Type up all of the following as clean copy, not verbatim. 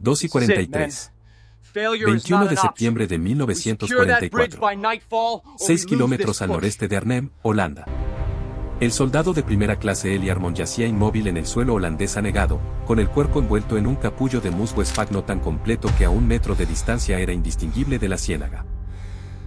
2:43. 21 de septiembre de 1944. 6 kilómetros al noreste de Arnhem, Holanda. El soldado de primera clase Elie Armon yacía inmóvil en el suelo holandés anegado, con el cuerpo envuelto en un capullo de musgo esfagno tan completo que a 1 metro de distancia era indistinguible de la ciénaga.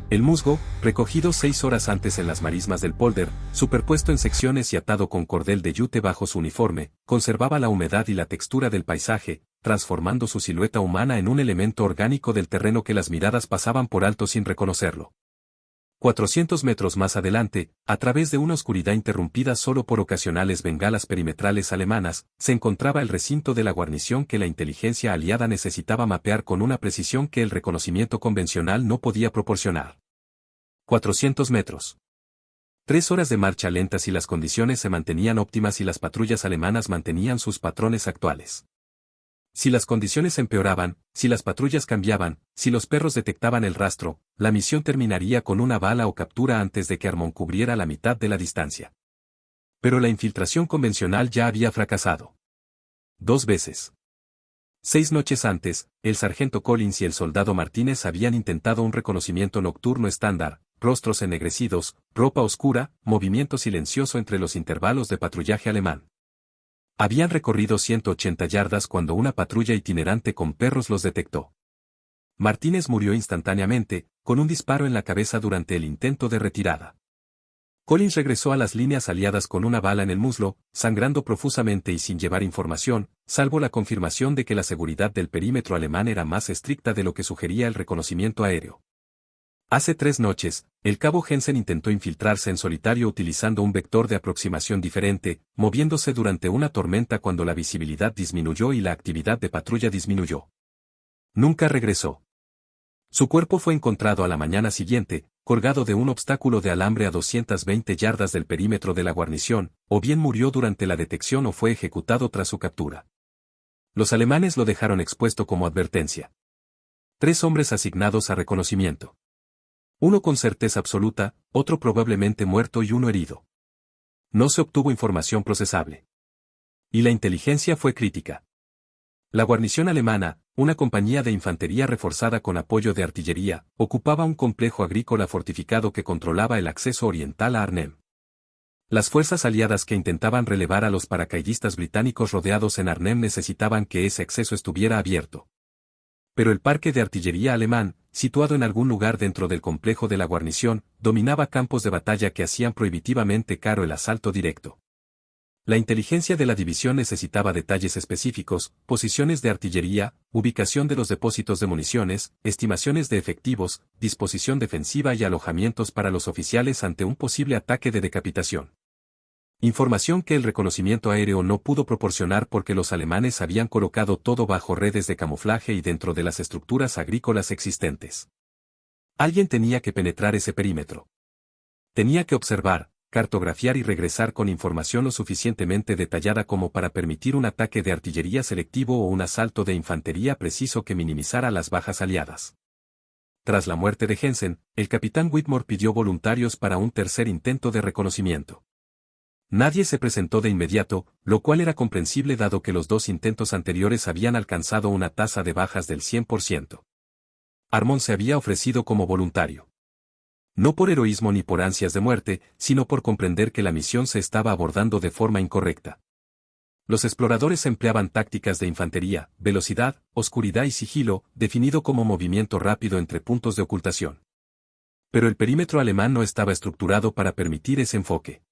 El musgo, recogido 6 horas antes en las marismas del Polder, superpuesto en secciones y atado con cordel de yute bajo su uniforme, conservaba la humedad y la textura del paisaje, transformando su silueta humana en un elemento orgánico del terreno que las miradas pasaban por alto sin reconocerlo. 400 metros más adelante, a través de una oscuridad interrumpida solo por ocasionales bengalas perimetrales alemanas, se encontraba el recinto de la guarnición que la inteligencia aliada necesitaba mapear con una precisión que el reconocimiento convencional no podía proporcionar. 400 metros. 3 horas de marcha lenta si las condiciones se mantenían óptimas y las patrullas alemanas mantenían sus patrones actuales. Si las condiciones empeoraban, si las patrullas cambiaban, si los perros detectaban el rastro, la misión terminaría con una bala o captura antes de que Armon cubriera la mitad de la distancia. Pero la infiltración convencional ya había fracasado. 2 veces. 6 noches antes, el sargento Collins y el soldado Martínez habían intentado un reconocimiento nocturno estándar, rostros ennegrecidos, ropa oscura, movimiento silencioso entre los intervalos de patrullaje alemán. Habían recorrido 180 yardas cuando una patrulla itinerante con perros los detectó. Martínez murió instantáneamente, con un disparo en la cabeza durante el intento de retirada. Collins regresó a las líneas aliadas con una bala en el muslo, sangrando profusamente y sin llevar información, salvo la confirmación de que la seguridad del perímetro alemán era más estricta de lo que sugería el reconocimiento aéreo. Hace 3 noches, el cabo Jensen intentó infiltrarse en solitario utilizando un vector de aproximación diferente, moviéndose durante una tormenta cuando la visibilidad disminuyó y la actividad de patrulla disminuyó. Nunca regresó. Su cuerpo fue encontrado a la mañana siguiente, colgado de un obstáculo de alambre a 220 yardas del perímetro de la guarnición, o bien murió durante la detección o fue ejecutado tras su captura. Los alemanes lo dejaron expuesto como advertencia. 3 hombres asignados a reconocimiento. Uno con certeza absoluta, otro probablemente muerto y uno herido. No se obtuvo información procesable. Y la inteligencia fue crítica. La guarnición alemana, una compañía de infantería reforzada con apoyo de artillería, ocupaba un complejo agrícola fortificado que controlaba el acceso oriental a Arnhem. Las fuerzas aliadas que intentaban relevar a los paracaidistas británicos rodeados en Arnhem necesitaban que ese acceso estuviera abierto. Pero el parque de artillería alemán, situado en algún lugar dentro del complejo de la guarnición, dominaba campos de batalla que hacían prohibitivamente caro el asalto directo. La inteligencia de la división necesitaba detalles específicos, posiciones de artillería, ubicación de los depósitos de municiones, estimaciones de efectivos, disposición defensiva y alojamientos para los oficiales ante un posible ataque de decapitación. Información que el reconocimiento aéreo no pudo proporcionar porque los alemanes habían colocado todo bajo redes de camuflaje y dentro de las estructuras agrícolas existentes. Alguien tenía que penetrar ese perímetro. Tenía que observar, cartografiar y regresar con información lo suficientemente detallada como para permitir un ataque de artillería selectivo o un asalto de infantería preciso que minimizara las bajas aliadas. Tras la muerte de Jensen, el capitán Whitmore pidió voluntarios para un tercer intento de reconocimiento. Nadie se presentó de inmediato, lo cual era comprensible dado que los 2 intentos anteriores habían alcanzado una tasa de bajas del 100%. Armon se había ofrecido como voluntario. No por heroísmo ni por ansias de muerte, sino por comprender que la misión se estaba abordando de forma incorrecta. Los exploradores empleaban tácticas de infantería, velocidad, oscuridad y sigilo, definido como movimiento rápido entre puntos de ocultación. Pero el perímetro alemán no estaba estructurado para permitir ese enfoque.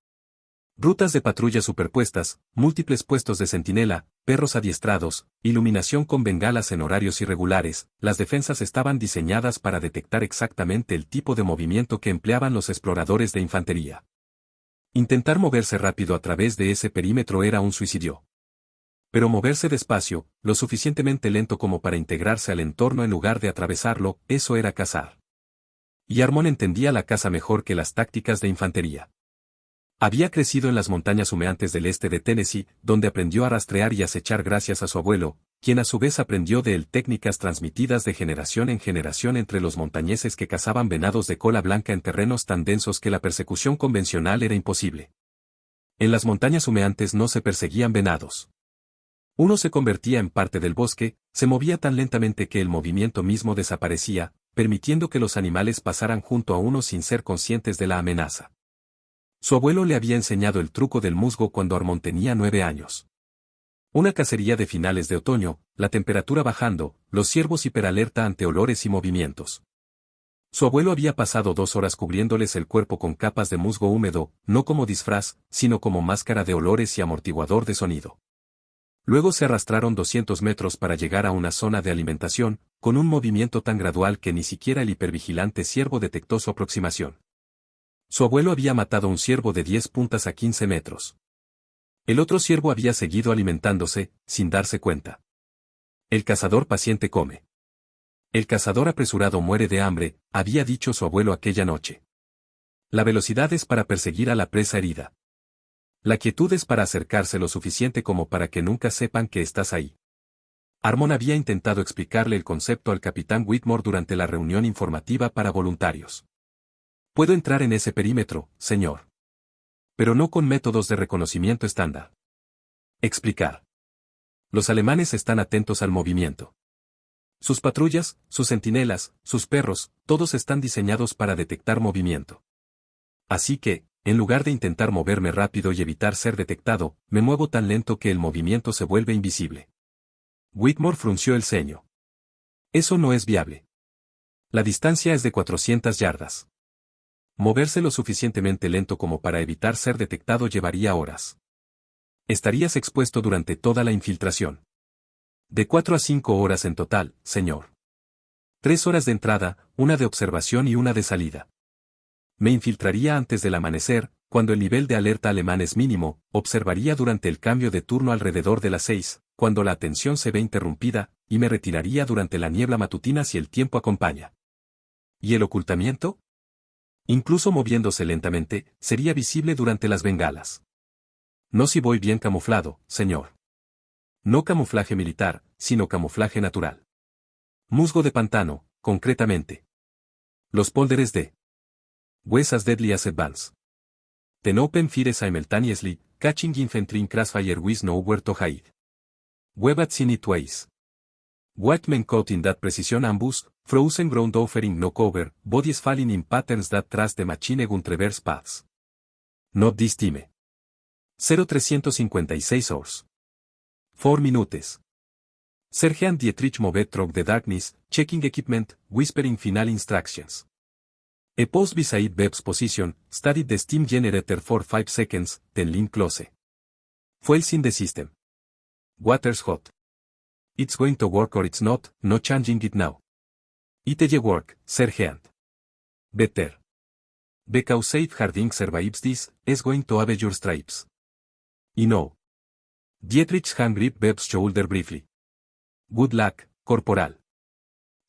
Rutas de patrulla superpuestas, múltiples puestos de centinela, perros adiestrados, iluminación con bengalas en horarios irregulares, las defensas estaban diseñadas para detectar exactamente el tipo de movimiento que empleaban los exploradores de infantería. Intentar moverse rápido a través de ese perímetro era un suicidio. Pero moverse despacio, lo suficientemente lento como para integrarse al entorno en lugar de atravesarlo, eso era cazar. Y Armon entendía la caza mejor que las tácticas de infantería. Había crecido en las montañas humeantes del este de Tennessee, donde aprendió a rastrear y acechar gracias a su abuelo, quien a su vez aprendió de él técnicas transmitidas de generación en generación entre los montañeses que cazaban venados de cola blanca en terrenos tan densos que la persecución convencional era imposible. En las montañas humeantes no se perseguían venados. Uno se convertía en parte del bosque, se movía tan lentamente que el movimiento mismo desaparecía, permitiendo que los animales pasaran junto a uno sin ser conscientes de la amenaza. Su abuelo le había enseñado el truco del musgo cuando Armond tenía 9 años. Una cacería de finales de otoño, la temperatura bajando, los ciervos hiperalerta ante olores y movimientos. Su abuelo había pasado 2 horas cubriéndoles el cuerpo con capas de musgo húmedo, no como disfraz, sino como máscara de olores y amortiguador de sonido. Luego se arrastraron 200 metros para llegar a una zona de alimentación, con un movimiento tan gradual que ni siquiera el hipervigilante ciervo detectó su aproximación. Su abuelo había matado un ciervo de 10 puntas a 15 metros. El otro ciervo había seguido alimentándose, sin darse cuenta. El cazador paciente come. El cazador apresurado muere de hambre, había dicho su abuelo aquella noche. La velocidad es para perseguir a la presa herida. La quietud es para acercarse lo suficiente como para que nunca sepan que estás ahí. Armond había intentado explicarle el concepto al capitán Whitmore durante la reunión informativa para voluntarios. Puedo entrar en ese perímetro, señor. Pero no con métodos de reconocimiento estándar. Explicar. Los alemanes están atentos al movimiento. Sus patrullas, sus centinelas, sus perros, todos están diseñados para detectar movimiento. Así que, en lugar de intentar moverme rápido y evitar ser detectado, me muevo tan lento que el movimiento se vuelve invisible. Whitmore frunció el ceño. Eso no es viable. La distancia es de 400 yardas. Moverse lo suficientemente lento como para evitar ser detectado llevaría horas. Estarías expuesto durante toda la infiltración. De 4 a 5 horas en total, señor. 3 horas de entrada, 1 de observación y 1 de salida. Me infiltraría antes del amanecer, cuando el nivel de alerta alemán es mínimo, observaría durante el cambio de turno alrededor de las 6, cuando la atención se ve interrumpida, y me retiraría durante la niebla matutina si el tiempo acompaña. ¿Y el ocultamiento? Incluso moviéndose lentamente, sería visible durante las bengalas. No si voy bien camuflado, señor. No camuflaje militar, sino camuflaje natural. Musgo de pantano, concretamente. Los pólders de Huesas Deadly as Advance. Ten open fire simultaneously, catching infantry in crossfire with nowhere to hide. Web at seen it twice. White men caught in that precision ambush, frozen ground offering no cover, bodies falling in patterns that trace the machine gun traverse paths. Not this time. 0356 hours. 4 minutes. Sergeant Dietrich moved through the darkness, checking equipment, whispering final instructions. A post beside Beb's position, studied the steam generator for 5 seconds, then leaned close. Fuels in the system. Water's hot. It's going to work or it's not, no changing it now. It'll work, Sergeant. Better. Because if Harding survives this, is going to have your stripes. I know. Dietrich's hand gripped Beb's shoulder briefly. Good luck, Corporal.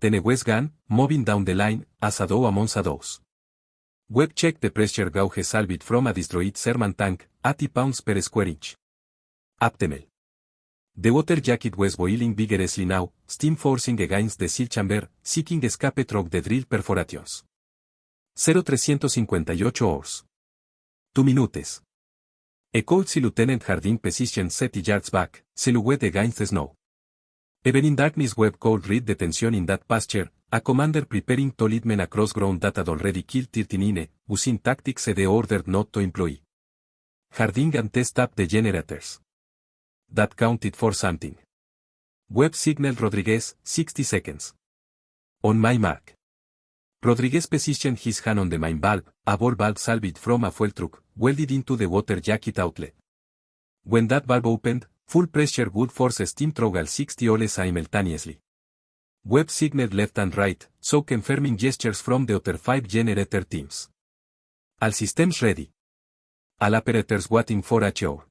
Then a West gun, moving down the line, as a doe among shadows. Webb checked the pressure gauge salved from a destroyed Sherman tank, 80 pounds per square inch. Aptemel. The water jacket was boiling vigorously now, steam forcing against the seal chamber, seeking escape through the drill perforations. 0358 hours. 2 minutes. A courtesy Lieutenant Harding positioned 70 yards back, silhouette against the snow. Even in darkness Webb could read the tension in that pasture, a commander preparing to lead men across ground that had already killed 13, using tactics they ordered not to employ. Harding and test up the generators. That counted for something. Webb signaled Rodriguez, 60 seconds. On my mark. Rodriguez positioned his hand on the main valve, a ball valve salved from a fuel truck, welded into the water jacket outlet. When that valve opened, full pressure would force steam through all 60 holes simultaneously. Webb signaled left and right, so confirming gestures from the other 5 generator teams. All systems ready. All operators waiting for a hour.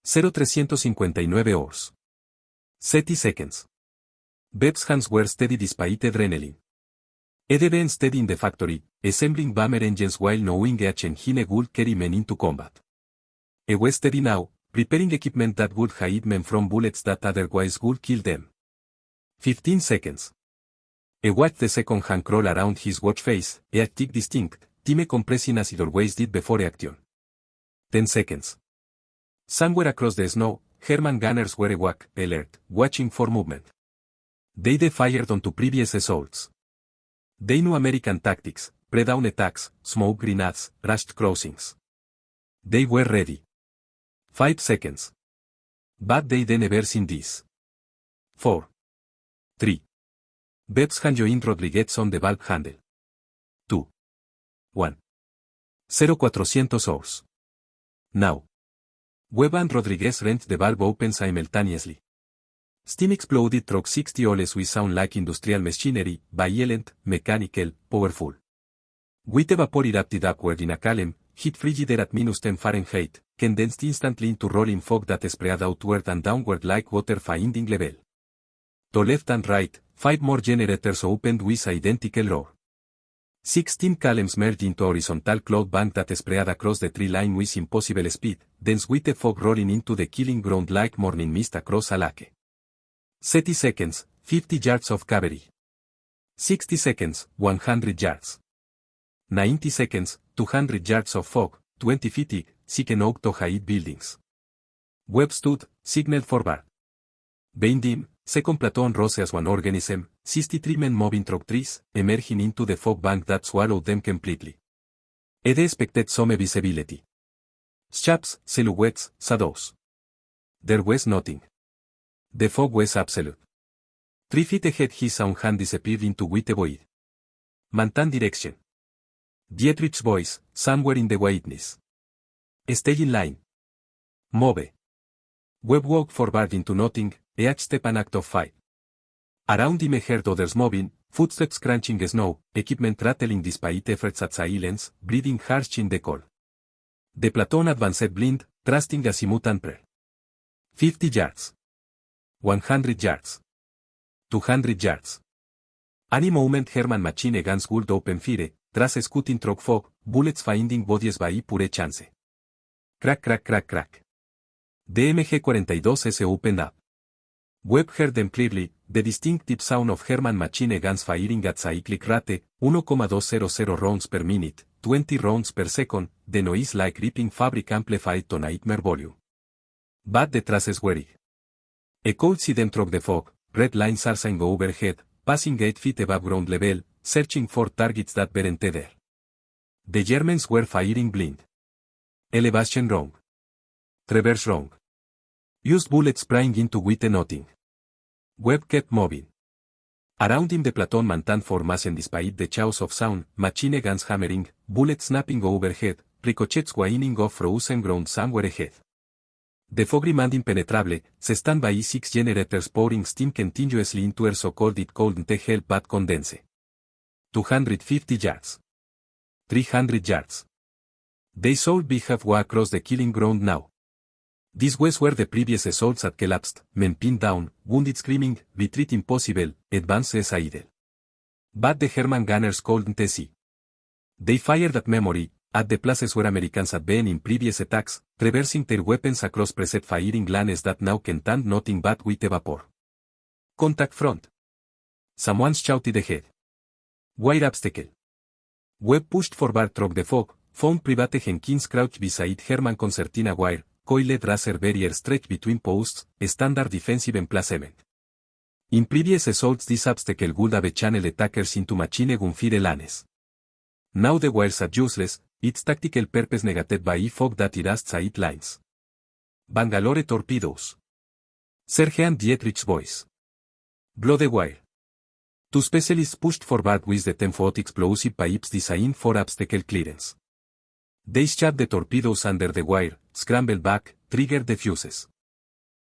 0359 hours. 30 seconds. Bebb's hands were steady despite adrenaline. He'd been steady in the factory, assembling bomber engines while knowing each engine would carry men into combat. He was steady now, preparing equipment that would hide men from bullets that otherwise would kill them. 15 seconds. He watched the second hand crawl around his watch face, a tick distinct, time compressing as it always did before action. 10 seconds. Somewhere across the snow, German gunners were awake, alert, watching for movement. They fired on to previous assaults. They knew American tactics, pre-dawn attacks, smoke grenades, rushed crossings. They were ready. 5 seconds. But they never seen this. 4. 3. Bebs hand joined Rodriguez on the valve handle. 2. 1. 0400 hours. Now. Webb and Rodriguez wrenched the valve open simultaneously. Steam exploded through 60 holes with sound like industrial machinery, violent, mechanical, powerful. With vapor erupted upward in a column, hit frigidaire at -10 Fahrenheit, condensed instantly into rolling fog that spread outward and downward like water finding level. To left and right, 5 more generators opened with identical roar. 16 columns merged into horizontal cloud bank that spread across the tree line with impossible speed, dense with the fog rolling into the killing ground like morning mist across a lake. 30 seconds, 50 yards of cavalry. 60 seconds, 100 yards. 90 seconds, 200 yards of fog, 20 feet, seeking out to hide buildings. Webb stood, signaled forward. Behind him, second platoon rose as one organism, 63 men moving through trees, emerging into the fog bank that swallowed them completely. Ed expected some visibility. Shapes, silhouettes, shadows. There was nothing. The fog was absolute. 3 feet ahead his own hand disappeared into white void. Maintain direction. Dietrich's voice, somewhere in the whiteness. Stay in line. Move. Webb walked forward into nothing, each step an act of fight. Around him he heard others moving, footsteps crunching snow, equipment rattling despite efforts at silence, breathing harsh in the cold. The platoon advanced blind, trusting azimuth and prayer. 50 yards. 100 yards. 200 yards. Any moment German machine guns would open fire, trace scooting through fog, bullets finding bodies by pure chance. Crack crack crack crack. The MG-42S opened up. Webb heard them clearly, the distinctive sound of German machine guns firing at cyclic rate, 1,200 rounds per minute, 20 rounds per second, the noise like ripping fabric amplified to nightmare volume. But the traces were it. A could see them through the fog, red lines arcing overhead, passing 8 feet above ground level, searching for targets that weren't there. The Germans were firing blind. Elevation wrong. Traverse wrong. Used bullets spraying into with nothing. Webb kept moving. Around him the platoon maintained formation despite the chaos of sound, machine guns hammering, bullets snapping overhead, ricochets whining off frozen ground somewhere ahead. The fog remained impenetrable, stand by 6 generators pouring steam continuously into air so cold it couldn't help but condense. 250 yards. 300 yards. They should be halfway across the killing ground now. These was where the previous assaults had collapsed, men pinned down, wounded screaming, retreat impossible, advances idle. But the German gunners couldn't see. They fired at memory, at the places where Americans had been in previous attacks, traversing their weapons across preset firing lanes that now contained nothing but white vapor. Contact front. Someone shouted ahead. Wire obstacle. Webb pushed forward through the fog, found Private Jenkins crouched beside German concertina wire, coiled racer barrier stretched between posts, standard defensive emplacement. In previous assaults this obstacle would have channeled attackers into machine gun fire lanes. Now the wires are useless, its tactical purpose negated by fog that erased sight lines. Bangalore torpedoes. Sergeant Dietrich's voice. Blow the wire. 2 specialists pushed forward with the 10-foot explosive pipes designed for obstacle clearance. They shoved the torpedoes under the wire, scrambled back, triggered the fuses.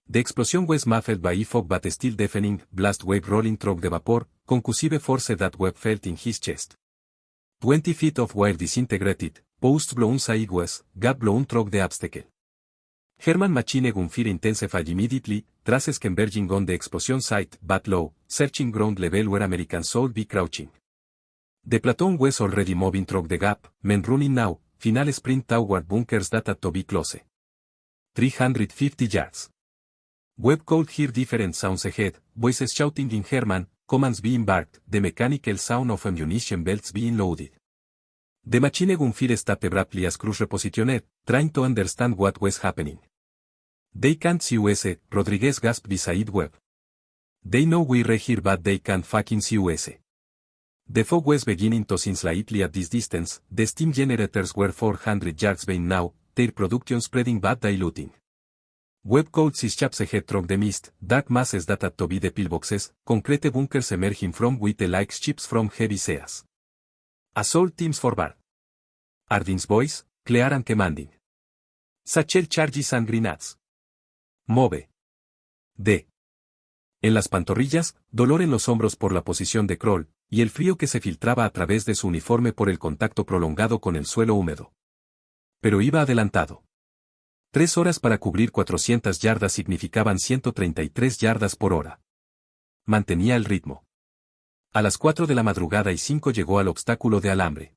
The explosion was muffled by fog but still deafening, blast wave rolling through the vapor, concussive force that Webb felt in his chest. 20 feet of wire disintegrated, posts blown sideways, gap blown through the obstacle. German machine gun fire intensified immediately, traces converging on the explosion site, but low, searching ground level where Americans should be crouching. The platoon was already moving through the gap, men running now, final sprint toward bunkers that had to be close. 350 yards. Webb could hear different sounds ahead, voices shouting in German, commands being barked, the mechanical sound of ammunition belts being loaded. The machine gun fire stopped abruptly as crews repositioned, trying to understand what was happening. They can't see us, Rodríguez gasped beside Webb. They know we're here but they can't fucking see us. The fog was beginning to thin slightly at this distance, the steam generators were 400 yards by now, their production spreading but diluting. Webb could see shapes ahead through the mist, dark masses that had to be the pillboxes, concrete bunkers emerging from with the like ships from heavy seas. Assault teams forward. Ardin's voice, clear and commanding. Satchel charges and grenades. Move. D. En las pantorrillas, dolor en los hombros por la posición de Kroll, y el frío que se filtraba a través de su uniforme por el contacto prolongado con el suelo húmedo. Pero iba adelantado. 3 horas para cubrir 400 yardas significaban 133 yardas por hora. Mantenía el ritmo. A las 4 de la madrugada y 5 llegó al obstáculo de alambre.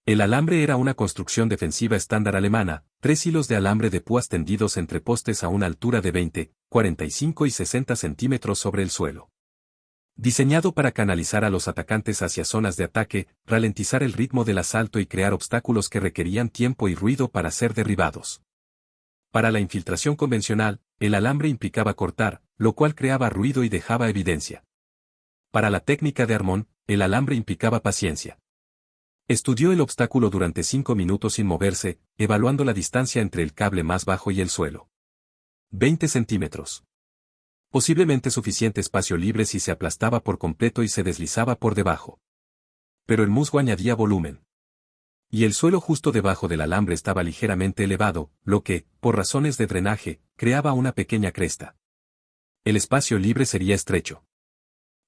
El alambre era una construcción defensiva estándar alemana, 3 hilos de alambre de púas tendidos entre postes a una altura de 20, 45 y 60 centímetros sobre el suelo. Diseñado para canalizar a los atacantes hacia zonas de ataque, ralentizar el ritmo del asalto y crear obstáculos que requerían tiempo y ruido para ser derribados. Para la infiltración convencional, el alambre implicaba cortar, lo cual creaba ruido y dejaba evidencia. Para la técnica de Armón, el alambre implicaba paciencia. Estudió el obstáculo durante 5 minutos sin moverse, evaluando la distancia entre el cable más bajo y el suelo. 20 centímetros. Posiblemente suficiente espacio libre si se aplastaba por completo y se deslizaba por debajo. Pero el musgo añadía volumen. Y el suelo justo debajo del alambre estaba ligeramente elevado, lo que, por razones de drenaje, creaba una pequeña cresta. El espacio libre sería estrecho.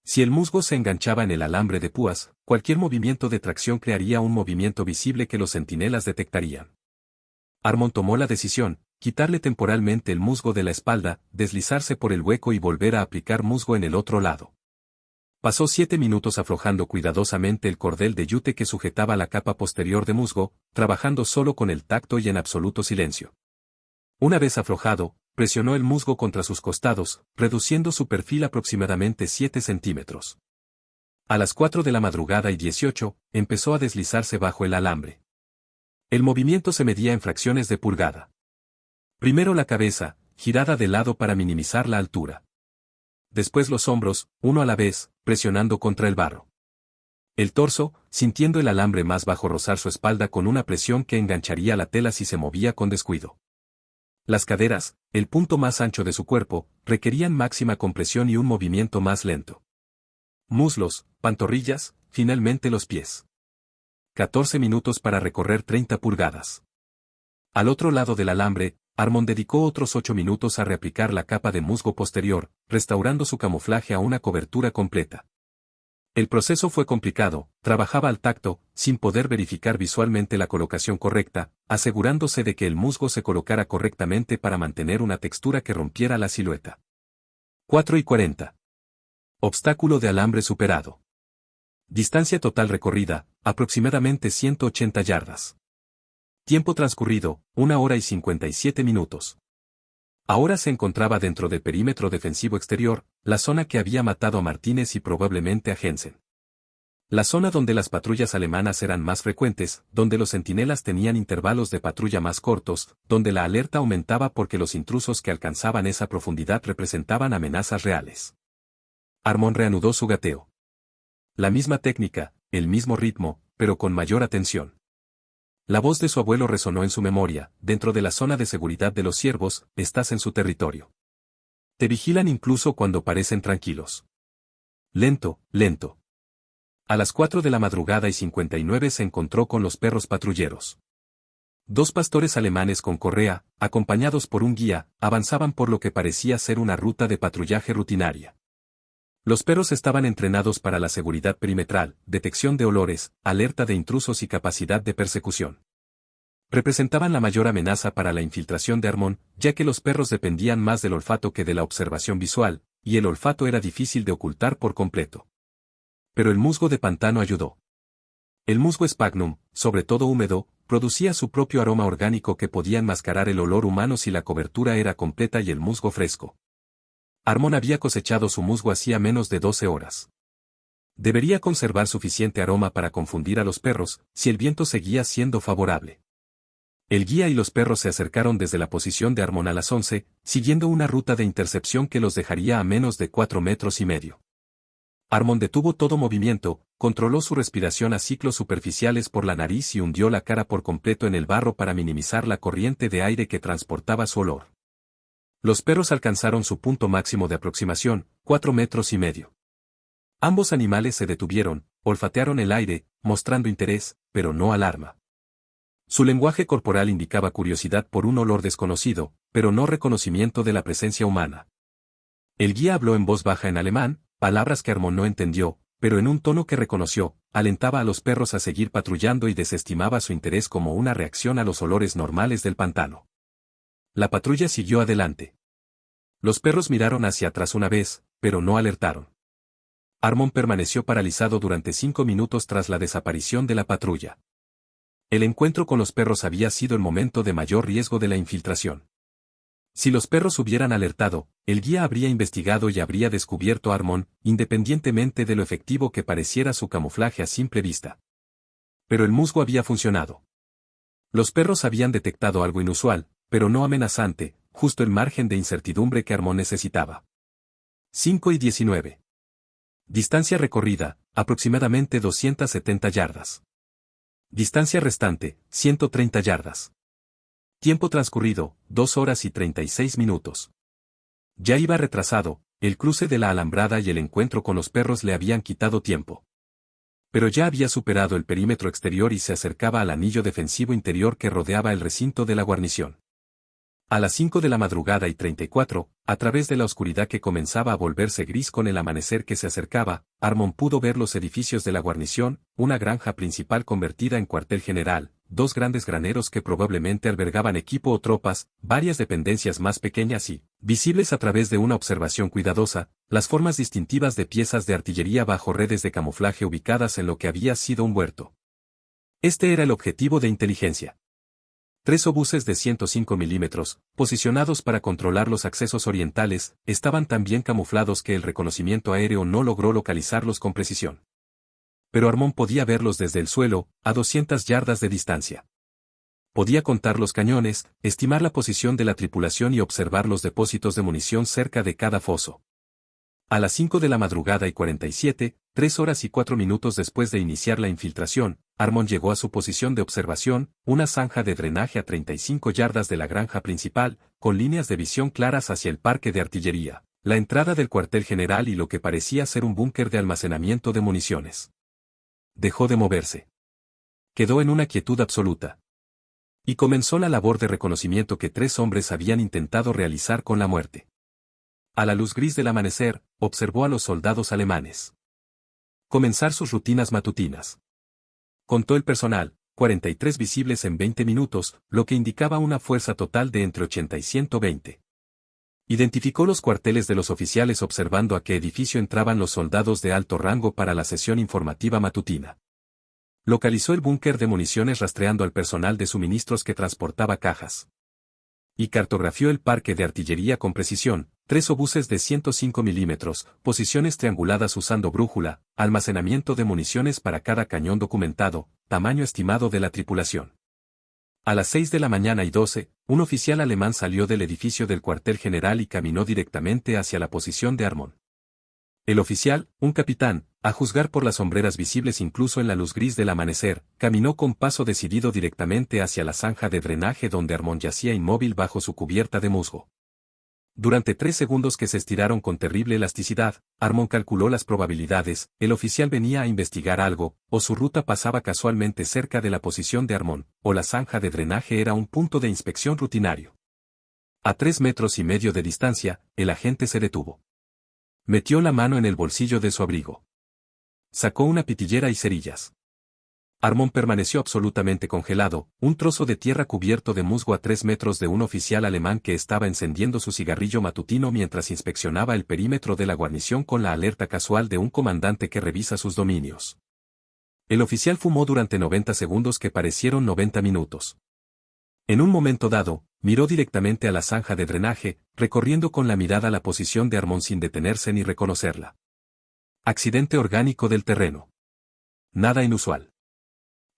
Si el musgo se enganchaba en el alambre de púas, cualquier movimiento de tracción crearía un movimiento visible que los centinelas detectarían. Armón tomó la decisión, quitarle temporalmente el musgo de la espalda, deslizarse por el hueco y volver a aplicar musgo en el otro lado. Pasó 7 minutos aflojando cuidadosamente el cordel de yute que sujetaba la capa posterior de musgo, trabajando solo con el tacto y en absoluto silencio. Una vez aflojado, presionó el musgo contra sus costados, reduciendo su perfil aproximadamente 7 centímetros. A las 4 de la madrugada y 18, empezó a deslizarse bajo el alambre. El movimiento se medía en fracciones de pulgada. Primero la cabeza, girada de lado para minimizar la altura. Después los hombros, uno a la vez, presionando contra el barro. El torso, sintiendo el alambre más bajo rozar su espalda con una presión que engancharía la tela si se movía con descuido. Las caderas, el punto más ancho de su cuerpo, requerían máxima compresión y un movimiento más lento. Muslos, pantorrillas, finalmente los pies. 14 minutos para recorrer 30 pulgadas. Al otro lado del alambre, Armón dedicó otros 8 minutos a reaplicar la capa de musgo posterior, restaurando su camuflaje a una cobertura completa. El proceso fue complicado, trabajaba al tacto, sin poder verificar visualmente la colocación correcta, asegurándose de que el musgo se colocara correctamente para mantener una textura que rompiera la silueta. 4:40. Obstáculo de alambre superado. Distancia total recorrida, aproximadamente 180 yardas. Tiempo transcurrido, 1 hora y 57 minutos. Ahora se encontraba dentro del perímetro defensivo exterior, la zona que había matado a Martínez y probablemente a Jensen. La zona donde las patrullas alemanas eran más frecuentes, donde los centinelas tenían intervalos de patrulla más cortos, donde la alerta aumentaba porque los intrusos que alcanzaban esa profundidad representaban amenazas reales. Armón reanudó su gateo. La misma técnica, el mismo ritmo, pero con mayor atención. La voz de su abuelo resonó en su memoria, dentro de la zona de seguridad de los ciervos, estás en su territorio. Te vigilan incluso cuando parecen tranquilos. Lento, lento. A las 4 de la madrugada y 59 se encontró con los perros patrulleros. 2 pastores alemanes con correa, acompañados por un guía, avanzaban por lo que parecía ser una ruta de patrullaje rutinaria. Los perros estaban entrenados para la seguridad perimetral, detección de olores, alerta de intrusos y capacidad de persecución. Representaban la mayor amenaza para la infiltración de Armón, ya que los perros dependían más del olfato que de la observación visual, y el olfato era difícil de ocultar por completo. Pero el musgo de pantano ayudó. El musgo sphagnum, sobre todo húmedo, producía su propio aroma orgánico que podía enmascarar el olor humano si la cobertura era completa y el musgo fresco. Armón había cosechado su musgo hacía menos de 12 horas. Debería conservar suficiente aroma para confundir a los perros, si el viento seguía siendo favorable. El guía y los perros se acercaron desde la posición de Armon a las 11, siguiendo una ruta de intercepción que los dejaría a menos de 4,5 metros. Armon detuvo todo movimiento, controló su respiración a ciclos superficiales por la nariz y hundió la cara por completo en el barro para minimizar la corriente de aire que transportaba su olor. Los perros alcanzaron su punto máximo de aproximación, 4,5 metros. Ambos animales se detuvieron, olfatearon el aire, mostrando interés, pero no alarma. Su lenguaje corporal indicaba curiosidad por un olor desconocido, pero no reconocimiento de la presencia humana. El guía habló en voz baja en alemán, palabras que Armon no entendió, pero en un tono que reconoció, alentaba a los perros a seguir patrullando y desestimaba su interés como una reacción a los olores normales del pantano. La patrulla siguió adelante. Los perros miraron hacia atrás una vez, pero no alertaron. Armon permaneció paralizado durante 5 minutos tras la desaparición de la patrulla. El encuentro con los perros había sido el momento de mayor riesgo de la infiltración. Si los perros hubieran alertado, el guía habría investigado y habría descubierto a Armon, independientemente de lo efectivo que pareciera su camuflaje a simple vista. Pero el musgo había funcionado. Los perros habían detectado algo inusual, pero no amenazante, justo el margen de incertidumbre que Armon necesitaba. 5:19. Distancia recorrida, aproximadamente 270 yardas. Distancia restante, 130 yardas. Tiempo transcurrido, 2 horas y 36 minutos. Ya iba retrasado, el cruce de la alambrada y el encuentro con los perros le habían quitado tiempo. Pero ya había superado el perímetro exterior y se acercaba al anillo defensivo interior que rodeaba el recinto de la guarnición. A las 5:34, a través de la oscuridad que comenzaba a volverse gris con el amanecer que se acercaba, Armon pudo ver los edificios de la guarnición, una granja principal convertida en cuartel general, 2 grandes graneros que probablemente albergaban equipo o tropas, varias dependencias más pequeñas y, visibles a través de una observación cuidadosa, las formas distintivas de piezas de artillería bajo redes de camuflaje ubicadas en lo que había sido un huerto. Este era el objetivo de inteligencia. 3 obuses de 105 milímetros, posicionados para controlar los accesos orientales, estaban tan bien camuflados que el reconocimiento aéreo no logró localizarlos con precisión. Pero Armon podía verlos desde el suelo, a 200 yardas de distancia. Podía contar los cañones, estimar la posición de la tripulación y observar los depósitos de munición cerca de cada foso. A las 5:47, 3 horas y 4 minutos después de iniciar la infiltración, Armon llegó a su posición de observación, una zanja de drenaje a 35 yardas de la granja principal, con líneas de visión claras hacia el parque de artillería, la entrada del cuartel general y lo que parecía ser un búnker de almacenamiento de municiones. Dejó de moverse. Quedó en una quietud absoluta. Y comenzó la labor de reconocimiento que 3 hombres habían intentado realizar con la muerte. A la luz gris del amanecer, observó a los soldados alemanes comenzar sus rutinas matutinas. Contó el personal, 43 visibles en 20 minutos, lo que indicaba una fuerza total de entre 80 y 120. Identificó los cuarteles de los oficiales observando a qué edificio entraban los soldados de alto rango para la sesión informativa matutina. Localizó el búnker de municiones rastreando al personal de suministros que transportaba cajas. Y cartografió el parque de artillería con precisión, 3 obuses de 105 milímetros, posiciones trianguladas usando brújula, almacenamiento de municiones para cada cañón documentado, tamaño estimado de la tripulación. A las 6:12, un oficial alemán salió del edificio del cuartel general y caminó directamente hacia la posición de Armon. El oficial, un capitán, a juzgar por las sombreras visibles incluso en la luz gris del amanecer, caminó con paso decidido directamente hacia la zanja de drenaje donde Armon yacía inmóvil bajo su cubierta de musgo. Durante 3 segundos que se estiraron con terrible elasticidad, Armon calculó las probabilidades, el oficial venía a investigar algo, o su ruta pasaba casualmente cerca de la posición de Armon, o la zanja de drenaje era un punto de inspección rutinario. A 3,5 metros de distancia, el agente se detuvo. Metió la mano en el bolsillo de su abrigo. Sacó una pitillera y cerillas. Armon permaneció absolutamente congelado, un trozo de tierra cubierto de musgo a 3 metros de un oficial alemán que estaba encendiendo su cigarrillo matutino mientras inspeccionaba el perímetro de la guarnición con la alerta casual de un comandante que revisa sus dominios. El oficial fumó durante 90 segundos que parecieron 90 minutos. En un momento dado, miró directamente a la zanja de drenaje, recorriendo con la mirada la posición de Armon sin detenerse ni reconocerla. Accidente orgánico del terreno. Nada inusual.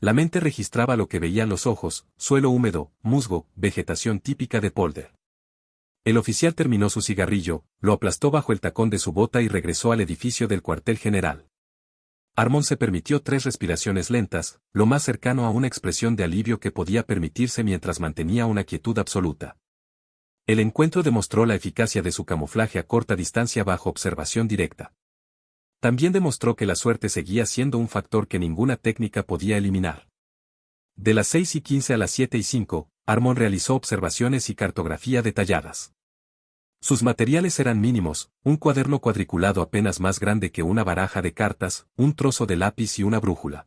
La mente registraba lo que veían los ojos: suelo húmedo, musgo, vegetación típica de Polder. El oficial terminó su cigarrillo, lo aplastó bajo el tacón de su bota y regresó al edificio del cuartel general. Armon se permitió 3 respiraciones lentas, lo más cercano a una expresión de alivio que podía permitirse mientras mantenía una quietud absoluta. El encuentro demostró la eficacia de su camuflaje a corta distancia bajo observación directa. También demostró que la suerte seguía siendo un factor que ninguna técnica podía eliminar. De las 6:15 a las 7:05, Armon realizó observaciones y cartografía detalladas. Sus materiales eran mínimos: un cuaderno cuadriculado apenas más grande que una baraja de cartas, un trozo de lápiz y una brújula.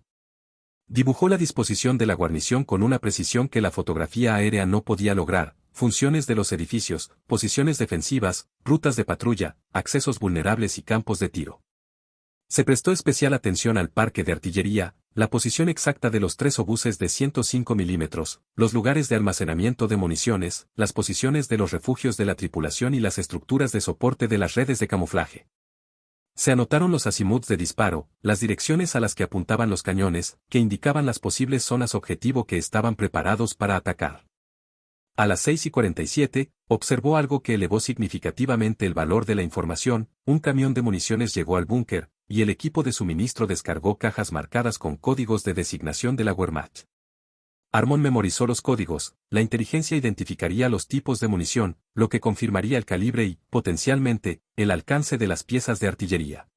Dibujó la disposición de la guarnición con una precisión que la fotografía aérea no podía lograr: funciones de los edificios, posiciones defensivas, rutas de patrulla, accesos vulnerables y campos de tiro. Se prestó especial atención al parque de artillería, la posición exacta de los 3 obuses de 105 milímetros, los lugares de almacenamiento de municiones, las posiciones de los refugios de la tripulación y las estructuras de soporte de las redes de camuflaje. Se anotaron los azimuths de disparo, las direcciones a las que apuntaban los cañones, que indicaban las posibles zonas objetivo que estaban preparados para atacar. A las 6:47, observó algo que elevó significativamente el valor de la información: un camión de municiones llegó al búnker, y el equipo de suministro descargó cajas marcadas con códigos de designación de la Wehrmacht. Armon memorizó los códigos: la inteligencia identificaría los tipos de munición, lo que confirmaría el calibre y, potencialmente, el alcance de las piezas de artillería.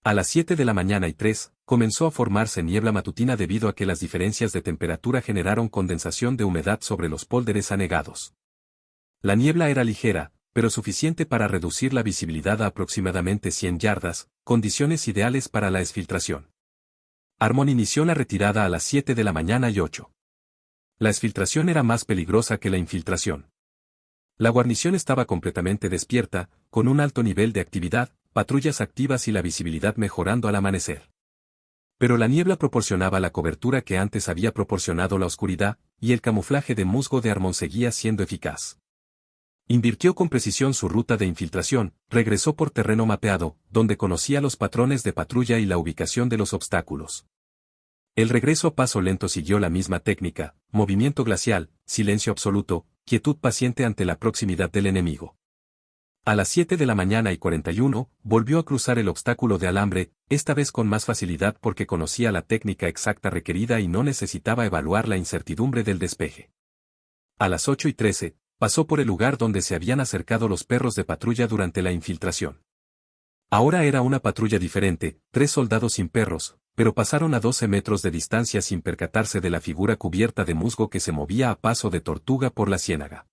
A las 7:03, comenzó a formarse niebla matutina debido a que las diferencias de temperatura generaron condensación de humedad sobre los pólderes anegados. La niebla era ligera, pero suficiente para reducir la visibilidad a aproximadamente 100 yardas, condiciones ideales para la exfiltración. Armon inició la retirada a las 7:08. La exfiltración era más peligrosa que la infiltración. La guarnición estaba completamente despierta, con un alto nivel de actividad, patrullas activas y la visibilidad mejorando al amanecer. Pero la niebla proporcionaba la cobertura que antes había proporcionado la oscuridad, y el camuflaje de musgo de Armon seguía siendo eficaz. Invirtió con precisión su ruta de infiltración, regresó por terreno mapeado, donde conocía los patrones de patrulla y la ubicación de los obstáculos. El regreso a paso lento siguió la misma técnica: movimiento glacial, silencio absoluto, quietud paciente ante la proximidad del enemigo. A las 7:41, volvió a cruzar el obstáculo de alambre, esta vez con más facilidad porque conocía la técnica exacta requerida y no necesitaba evaluar la incertidumbre del despeje. A las 8:13, pasó por el lugar donde se habían acercado los perros de patrulla durante la infiltración. Ahora era una patrulla diferente: 3 soldados sin perros, pero pasaron a 12 metros de distancia sin percatarse de la figura cubierta de musgo que se movía a paso de tortuga por la ciénaga.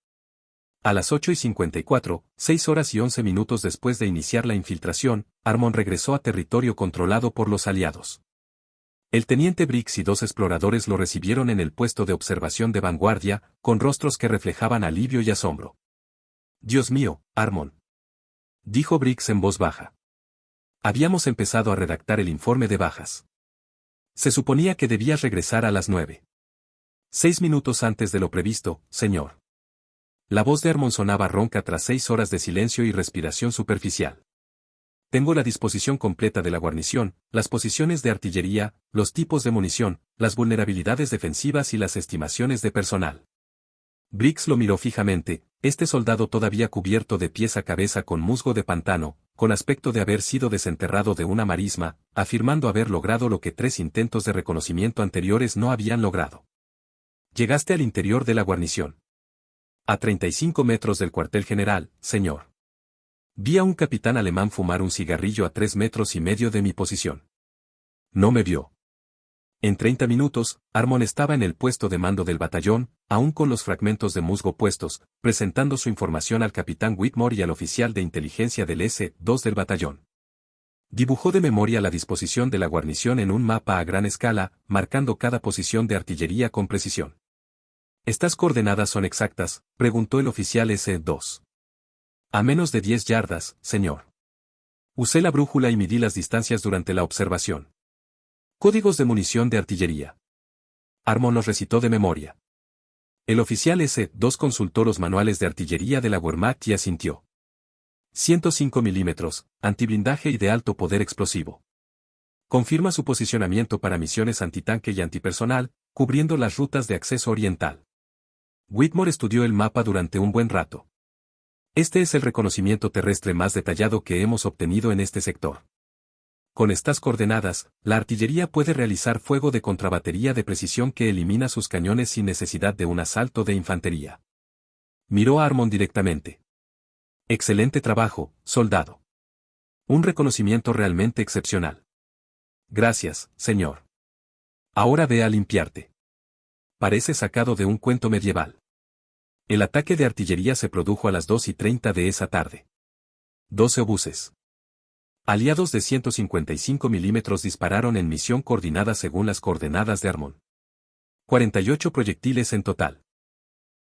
A las 8:54, 6 horas y 11 minutos después de iniciar la infiltración, Armon regresó a territorio controlado por los aliados. El teniente Briggs y 2 exploradores lo recibieron en el puesto de observación de vanguardia, con rostros que reflejaban alivio y asombro. «Dios mío, Armon», dijo Briggs en voz baja. «Habíamos empezado a redactar el informe de bajas. Se suponía que debías regresar a las 9. 6 minutos antes de lo previsto, señor». La voz de Armon sonaba ronca tras 6 horas de silencio y respiración superficial. «Tengo la disposición completa de la guarnición, las posiciones de artillería, los tipos de munición, las vulnerabilidades defensivas y las estimaciones de personal». Briggs lo miró fijamente, este soldado todavía cubierto de pies a cabeza con musgo de pantano, con aspecto de haber sido desenterrado de una marisma, afirmando haber logrado lo que 3 intentos de reconocimiento anteriores no habían logrado. «Llegaste al interior de la guarnición». «A 35 metros del cuartel general, señor. Vi a un capitán alemán fumar un cigarrillo a 3,5 metros de mi posición. No me vio». En 30 minutos, Armon estaba en el puesto de mando del batallón, aún con los fragmentos de musgo puestos, presentando su información al capitán Whitmore y al oficial de inteligencia del S-2 del batallón. Dibujó de memoria la disposición de la guarnición en un mapa a gran escala, marcando cada posición de artillería con precisión. «¿Estas coordenadas son exactas?», preguntó el oficial S-2. «A menos de 10 yardas, señor. Usé la brújula y midí las distancias durante la observación». «Códigos de munición de artillería». Armon los recitó de memoria. El oficial S-2 consultó los manuales de artillería de la Wehrmacht y asintió. 105 milímetros, antiblindaje y de alto poder explosivo. Confirma su posicionamiento para misiones antitanque y antipersonal, cubriendo las rutas de acceso oriental. Whitmore estudió el mapa durante un buen rato. Este es el reconocimiento terrestre más detallado que hemos obtenido en este sector. Con estas coordenadas, la artillería puede realizar fuego de contrabatería de precisión que elimina sus cañones sin necesidad de un asalto de infantería. Miró a Armon directamente. Excelente trabajo, soldado. Un reconocimiento realmente excepcional. Gracias, señor. Ahora ve a limpiarte. Parece sacado de un cuento medieval. El ataque de artillería se produjo a las 2:30 de esa tarde. 12 obuses aliados de 155 milímetros dispararon en misión coordinada según las coordenadas de Armon. 48 proyectiles en total.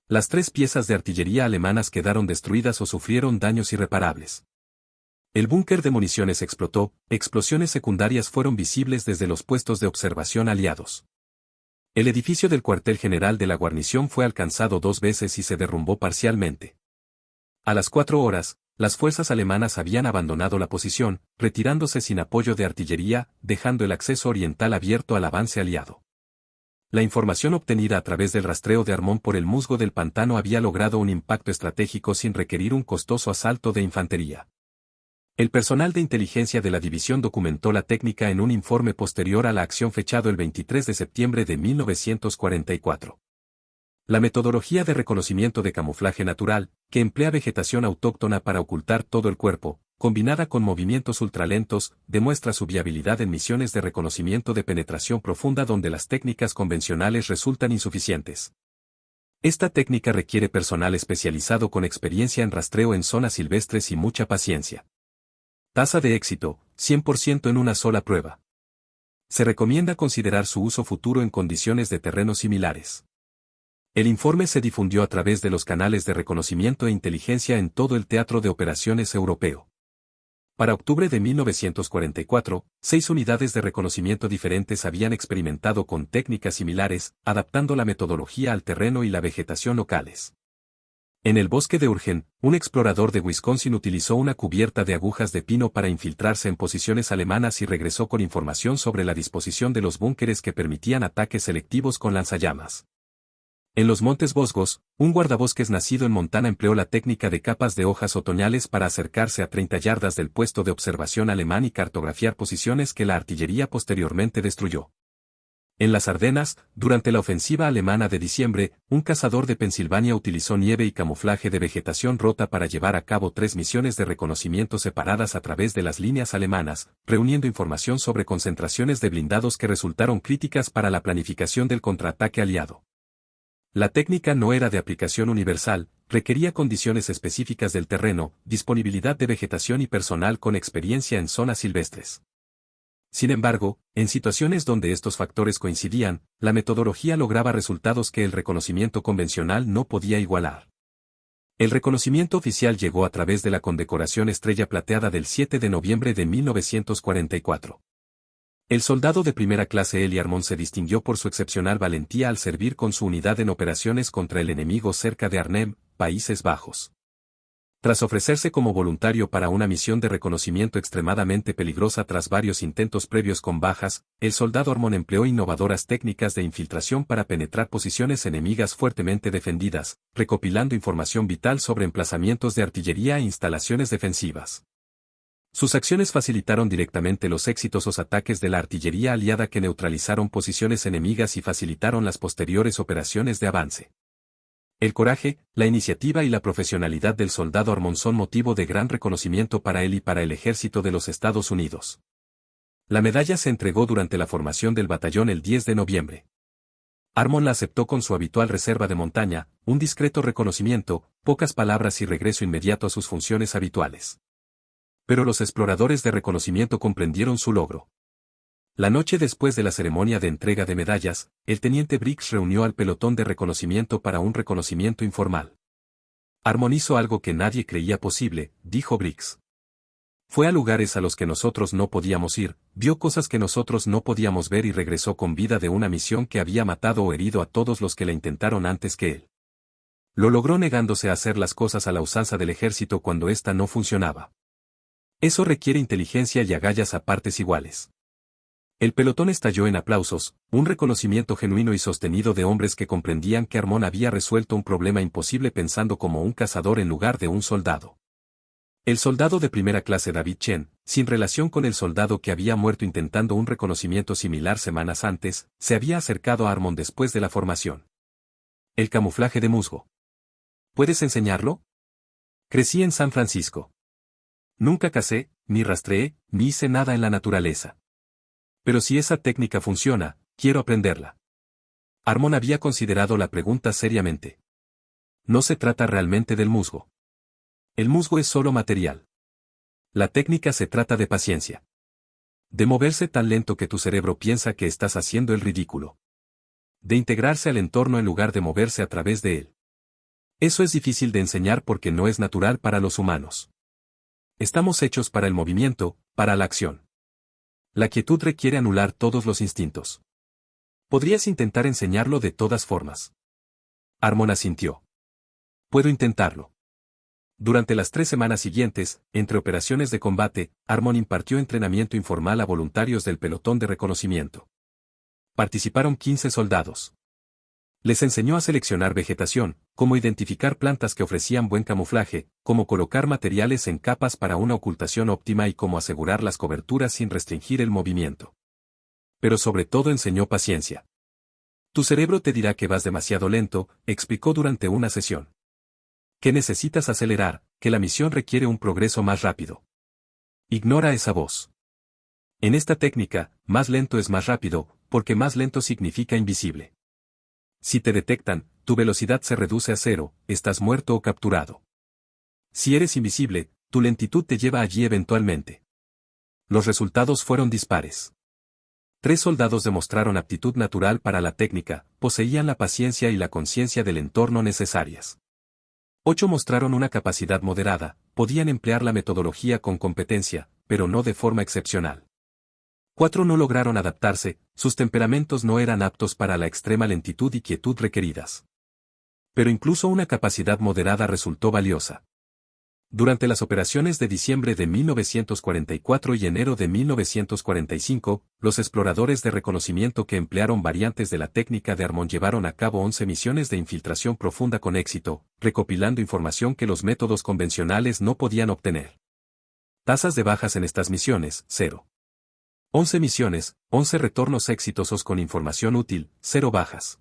Las 3 piezas de artillería alemanas quedaron destruidas o sufrieron daños irreparables. El búnker de municiones explotó, explosiones secundarias fueron visibles desde los puestos de observación aliados. El edificio del cuartel general de la guarnición fue alcanzado 2 veces y se derrumbó parcialmente. A las 4 horas, las fuerzas alemanas habían abandonado la posición, retirándose sin apoyo de artillería, dejando el acceso oriental abierto al avance aliado. La información obtenida a través del rastreo de Armon por el musgo del pantano había logrado un impacto estratégico sin requerir un costoso asalto de infantería. El personal de inteligencia de la división documentó la técnica en un informe posterior a la acción fechado el 23 de septiembre de 1944. La metodología de reconocimiento de camuflaje natural, que emplea vegetación autóctona para ocultar todo el cuerpo, combinada con movimientos ultralentos, demuestra su viabilidad en misiones de reconocimiento de penetración profunda donde las técnicas convencionales resultan insuficientes. Esta técnica requiere personal especializado con experiencia en rastreo en zonas silvestres y mucha paciencia. Tasa de éxito, 100% en una sola prueba. Se recomienda considerar su uso futuro en condiciones de terreno similares. El informe se difundió a través de los canales de reconocimiento e inteligencia en todo el teatro de operaciones europeo. Para octubre de 1944, 6 unidades de reconocimiento diferentes habían experimentado con técnicas similares, adaptando la metodología al terreno y la vegetación locales. En el bosque de Urgen, un explorador de Wisconsin utilizó una cubierta de agujas de pino para infiltrarse en posiciones alemanas y regresó con información sobre la disposición de los búnkeres que permitían ataques selectivos con lanzallamas. En los Montes Vosgos, un guardabosques nacido en Montana empleó la técnica de capas de hojas otoñales para acercarse a 30 yardas del puesto de observación alemán y cartografiar posiciones que la artillería posteriormente destruyó. En las Ardenas, durante la ofensiva alemana de diciembre, un cazador de Pensilvania utilizó nieve y camuflaje de vegetación rota para llevar a cabo 3 misiones de reconocimiento separadas a través de las líneas alemanas, reuniendo información sobre concentraciones de blindados que resultaron críticas para la planificación del contraataque aliado. La técnica no era de aplicación universal, requería condiciones específicas del terreno, disponibilidad de vegetación y personal con experiencia en zonas silvestres. Sin embargo, en situaciones donde estos factores coincidían, la metodología lograba resultados que el reconocimiento convencional no podía igualar. El reconocimiento oficial llegó a través de la condecoración Estrella Plateada del 7 de noviembre de 1944. El soldado de primera clase Eli Armon se distinguió por su excepcional valentía al servir con su unidad en operaciones contra el enemigo cerca de Arnhem, Países Bajos. Tras ofrecerse como voluntario para una misión de reconocimiento extremadamente peligrosa tras varios intentos previos con bajas, el soldado Armon empleó innovadoras técnicas de infiltración para penetrar posiciones enemigas fuertemente defendidas, recopilando información vital sobre emplazamientos de artillería e instalaciones defensivas. Sus acciones facilitaron directamente los exitosos ataques de la artillería aliada que neutralizaron posiciones enemigas y facilitaron las posteriores operaciones de avance. El coraje, la iniciativa y la profesionalidad del soldado Armon son motivo de gran reconocimiento para él y para el ejército de los Estados Unidos. La medalla se entregó durante la formación del batallón el 10 de noviembre. Armon la aceptó con su habitual reserva de montaña, un discreto reconocimiento, pocas palabras y regreso inmediato a sus funciones habituales. Pero los exploradores de reconocimiento comprendieron su logro. La noche después de la ceremonia de entrega de medallas, el teniente Briggs reunió al pelotón de reconocimiento para un reconocimiento informal. Armon hizo algo que nadie creía posible, dijo Briggs. Fue a lugares a los que nosotros no podíamos ir, vio cosas que nosotros no podíamos ver y regresó con vida de una misión que había matado o herido a todos los que la intentaron antes que él. Lo logró negándose a hacer las cosas a la usanza del ejército cuando ésta no funcionaba. Eso requiere inteligencia y agallas a partes iguales. El pelotón estalló en aplausos, un reconocimiento genuino y sostenido de hombres que comprendían que Armón había resuelto un problema imposible pensando como un cazador en lugar de un soldado. El soldado de primera clase David Chen, sin relación con el soldado que había muerto intentando un reconocimiento similar semanas antes, se había acercado a Armón después de la formación. El camuflaje de musgo. ¿Puedes enseñarlo? Crecí en San Francisco. Nunca cacé, ni rastreé, ni hice nada en la naturaleza. Pero si esa técnica funciona, quiero aprenderla. Armón había considerado la pregunta seriamente. No se trata realmente del musgo. El musgo es solo material. La técnica se trata de paciencia. De moverse tan lento que tu cerebro piensa que estás haciendo el ridículo. De integrarse al entorno en lugar de moverse a través de él. Eso es difícil de enseñar porque no es natural para los humanos. Estamos hechos para el movimiento, para la acción. La quietud requiere anular todos los instintos. Podrías intentar enseñarlo de todas formas. Armón asintió. Puedo intentarlo. Durante las 3 semanas siguientes, entre operaciones de combate, Armón impartió entrenamiento informal a voluntarios del pelotón de reconocimiento. Participaron 15 soldados. Les enseñó a seleccionar vegetación, cómo identificar plantas que ofrecían buen camuflaje, cómo colocar materiales en capas para una ocultación óptima y cómo asegurar las coberturas sin restringir el movimiento. Pero sobre todo enseñó paciencia. Tu cerebro te dirá que vas demasiado lento, explicó durante una sesión. Que necesitas acelerar, que la misión requiere un progreso más rápido. Ignora esa voz. En esta técnica, más lento es más rápido, porque más lento significa invisible. Si te detectan, tu velocidad se reduce a 0, estás muerto o capturado. Si eres invisible, tu lentitud te lleva allí eventualmente. Los resultados fueron dispares. 3 soldados demostraron aptitud natural para la técnica, poseían la paciencia y la conciencia del entorno necesarias. 8 mostraron una capacidad moderada, podían emplear la metodología con competencia, pero no de forma excepcional. 4 no lograron adaptarse, sus temperamentos no eran aptos para la extrema lentitud y quietud requeridas. Pero incluso una capacidad moderada resultó valiosa. Durante las operaciones de diciembre de 1944 y enero de 1945, los exploradores de reconocimiento que emplearon variantes de la técnica de Armón llevaron a cabo 11 misiones de infiltración profunda con éxito, recopilando información que los métodos convencionales no podían obtener. Tasas de bajas en estas misiones, 0. 11 misiones, 11 retornos exitosos con información útil, 0 bajas.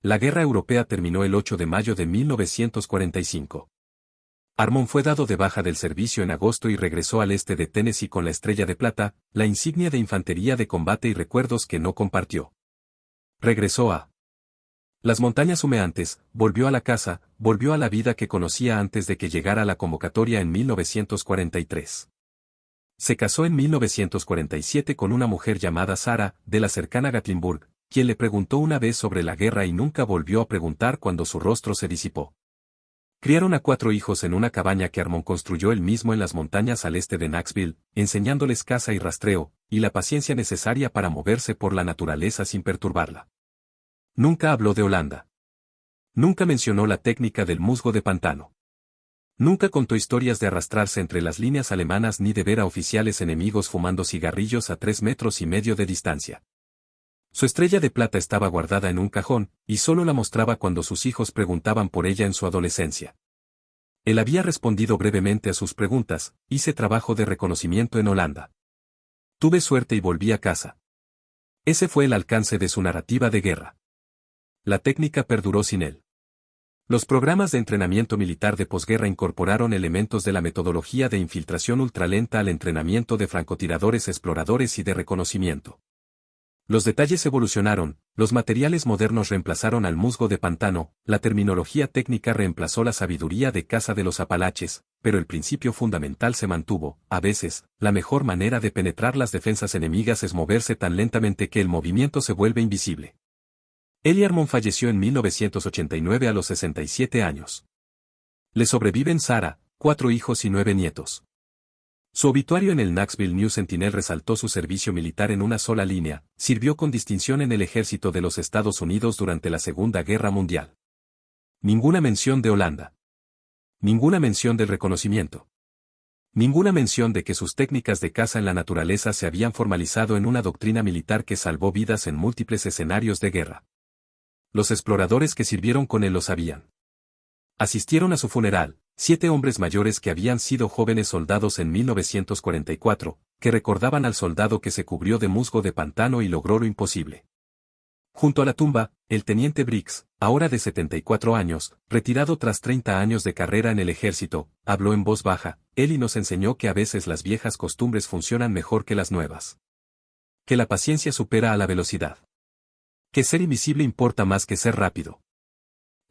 La guerra europea terminó el 8 de mayo de 1945. Armón fue dado de baja del servicio en agosto y regresó al este de Tennessee con la Estrella de Plata, la insignia de infantería de combate y recuerdos que no compartió. Regresó a las montañas humeantes, volvió a la casa, volvió a la vida que conocía antes de que llegara la convocatoria en 1943. Se casó en 1947 con una mujer llamada Sara, de la cercana Gatlinburg, quien le preguntó una vez sobre la guerra y nunca volvió a preguntar cuando su rostro se disipó. Criaron a 4 hijos en una cabaña que Armón construyó él mismo en las montañas al este de Knoxville, enseñándoles caza y rastreo, y la paciencia necesaria para moverse por la naturaleza sin perturbarla. Nunca habló de Holanda. Nunca mencionó la técnica del musgo de pantano. Nunca contó historias de arrastrarse entre las líneas alemanas ni de ver a oficiales enemigos fumando cigarrillos a 3,5 metros de distancia. Su estrella de plata estaba guardada en un cajón, y solo la mostraba cuando sus hijos preguntaban por ella en su adolescencia. Él había respondido brevemente a sus preguntas: hice trabajo de reconocimiento en Holanda. Tuve suerte y volví a casa. Ese fue el alcance de su narrativa de guerra. La técnica perduró sin él. Los programas de entrenamiento militar de posguerra incorporaron elementos de la metodología de infiltración ultralenta al entrenamiento de francotiradores exploradores y de reconocimiento. Los detalles evolucionaron, los materiales modernos reemplazaron al musgo de pantano, la terminología técnica reemplazó la sabiduría de caza de los Apalaches, pero el principio fundamental se mantuvo. A veces, la mejor manera de penetrar las defensas enemigas es moverse tan lentamente que el movimiento se vuelve invisible. Elie Armón falleció en 1989 a los 67 años. Le sobreviven Sara, 4 hijos y 9 nietos. Su obituario en el Knoxville News Sentinel resaltó su servicio militar en una sola línea: sirvió con distinción en el ejército de los Estados Unidos durante la Segunda Guerra Mundial. Ninguna mención de Holanda. Ninguna mención del reconocimiento. Ninguna mención de que sus técnicas de caza en la naturaleza se habían formalizado en una doctrina militar que salvó vidas en múltiples escenarios de guerra. Los exploradores que sirvieron con él lo sabían. Asistieron a su funeral, 7 hombres mayores que habían sido jóvenes soldados en 1944, que recordaban al soldado que se cubrió de musgo de pantano y logró lo imposible. Junto a la tumba, el teniente Briggs, ahora de 74 años, retirado tras 30 años de carrera en el ejército, habló en voz baja: Eli nos enseñó que a veces las viejas costumbres funcionan mejor que las nuevas. Que la paciencia supera a la velocidad. Que ser invisible importa más que ser rápido.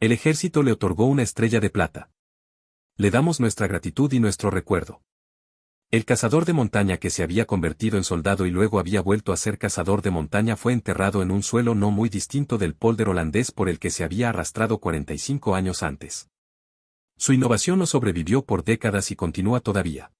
El ejército le otorgó una estrella de plata. Le damos nuestra gratitud y nuestro recuerdo. El cazador de montaña que se había convertido en soldado y luego había vuelto a ser cazador de montaña fue enterrado en un suelo no muy distinto del pólder holandés por el que se había arrastrado 45 años antes. Su innovación no sobrevivió por décadas y continúa todavía.